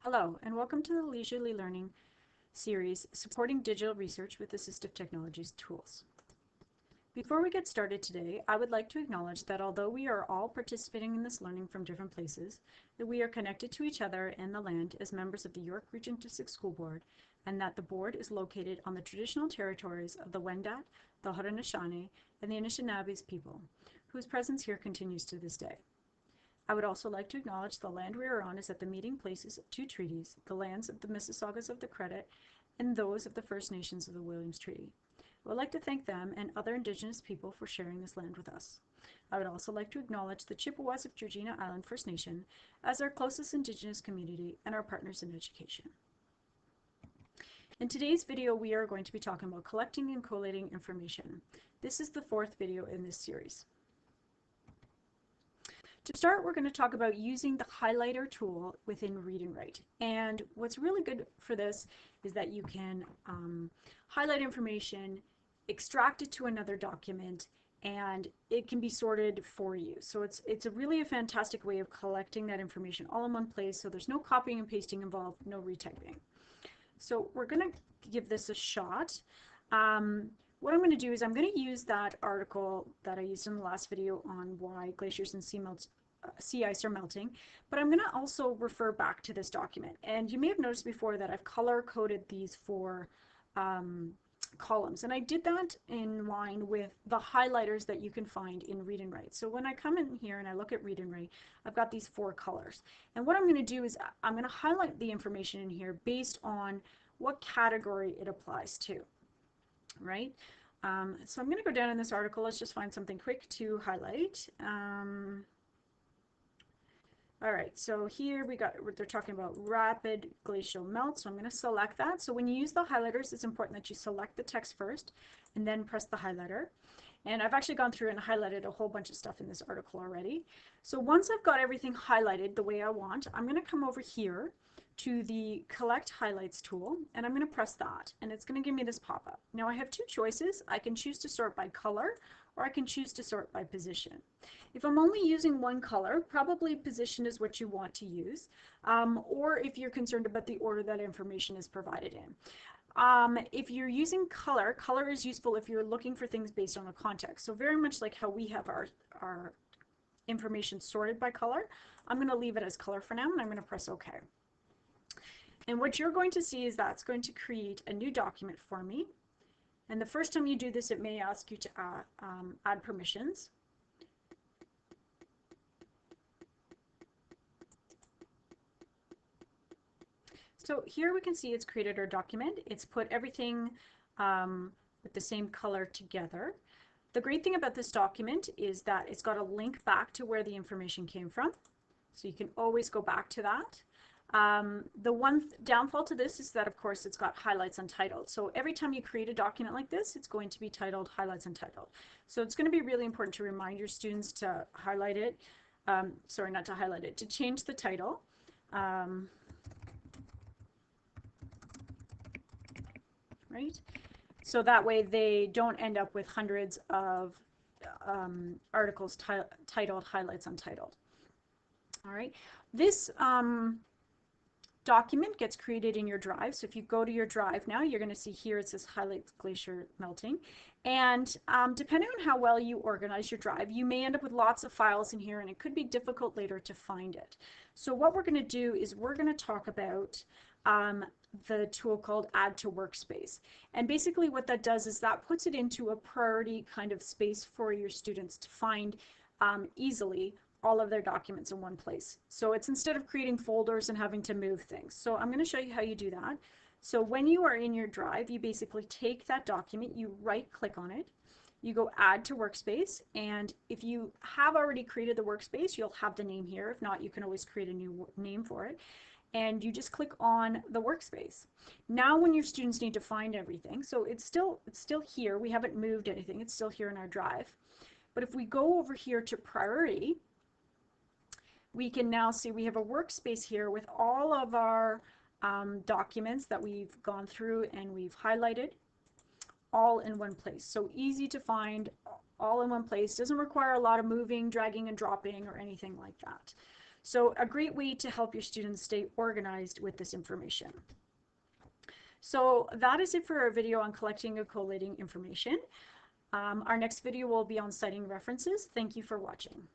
Hello, and welcome to the Leisurely Learning series, Supporting Digital Research with Assistive Technologies Tools. Before we get started today, I would like to acknowledge that although we are all participating in this learning from different places, that we are connected to each other and the land as members of the York Region District School Board, and that the board is located on the traditional territories of the Wendat, the Haudenosaunee, and the Anishinaabeg people, whose presence here continues to this day. I would also like to acknowledge the land we are on is at the meeting places of two treaties, the lands of the Mississaugas of the Credit and those of the First Nations of the Williams Treaty. I would like to thank them and other Indigenous people for sharing this land with us. I would also like to acknowledge the Chippewas of Georgina Island First Nation as our closest Indigenous community and our partners in education. In today's video, we are going to be talking about collecting and collating information. This is the fourth video in this series. To start, we're going to talk about using the highlighter tool within Read and Write. And what's really good for this is that you can highlight information, extract it to another document, and it can be sorted for you. So it's a fantastic way of collecting that information all in one place, so there's no copying and pasting involved, no retyping. So we're going to give this a shot. What I'm going to do is I'm going to use that article that I used in the last video on why glaciers and sea ice are melting, but I'm going to also refer back to this document. And you may have noticed before that I've color-coded these four columns, and I did that in line with the highlighters that you can find in Read and Write. So when I come in here and I look at Read and Write, I've got these four colors. And what I'm going to do is I'm going to highlight the information in here based on what category it applies to. Right? So I'm going to go down in this article. Let's just find something quick to highlight. All right, so here they're talking about rapid glacial melt, so I'm going to select that. So when you use the highlighters, it's important that you select the text first and then press the highlighter. And I've actually gone through and highlighted a whole bunch of stuff in this article already. So once I've got everything highlighted the way I want, I'm going to come over here to the Collect Highlights tool, and I'm going to press that, and it's going to give me this pop-up. Now I have two choices. I can choose to sort by color, or I can choose to sort by position. If I'm only using one color, probably position is what you want to use, or if you're concerned about the order that information is provided in. If you're using color, color is useful if you're looking for things based on a context. So very much like how we have our information sorted by color, I'm going to leave it as color for now, and I'm going to press OK. And what you're going to see is that's going to create a new document for me. And the first time you do this, it may ask you to add permissions. So here we can see it's created our document. It's put everything with the same color together. The great thing about this document is that it's got a link back to where the information came from. So you can always go back to that. The one downfall to this is that, of course, it's got highlights untitled. So every time you create a document like this, it's going to be titled Highlights Untitled. So it's going to be really important to remind your students to highlight it. Sorry, not to highlight it, to change the title. Right? So that way they don't end up with hundreds of articles titled Highlights Untitled. All right. This document gets created in your drive. So if you go to your drive now, you're going to see here it says Highlights Glacier Melting. And depending on how well you organize your drive, you may end up with lots of files in here, and it could be difficult later to find it. So what we're going to do is we're going to talk about the tool called Add to Workspace. And basically what that does is that puts it into a priority kind of space for your students to find easily all of their documents in one place. So it's instead of creating folders and having to move things. So I'm going to show you how you do that. So when you are in your drive, you basically take that document, you right click on it, you go Add to Workspace, and if you have already created the workspace, you'll have the name here. If not, you can always create a new name for it. And you just click on the workspace. Now when your students need to find everything, so it's still here, we haven't moved anything, it's still here in our drive. But if we go over here to priority, we can now see we have a workspace here with all of our documents that we've gone through and we've highlighted all in one place. So easy to find, all in one place. Doesn't require a lot of moving, dragging, and dropping or anything like that. So a great way to help your students stay organized with this information. So that is it for our video on collecting and collating information. Our next video will be on citing references. Thank you for watching.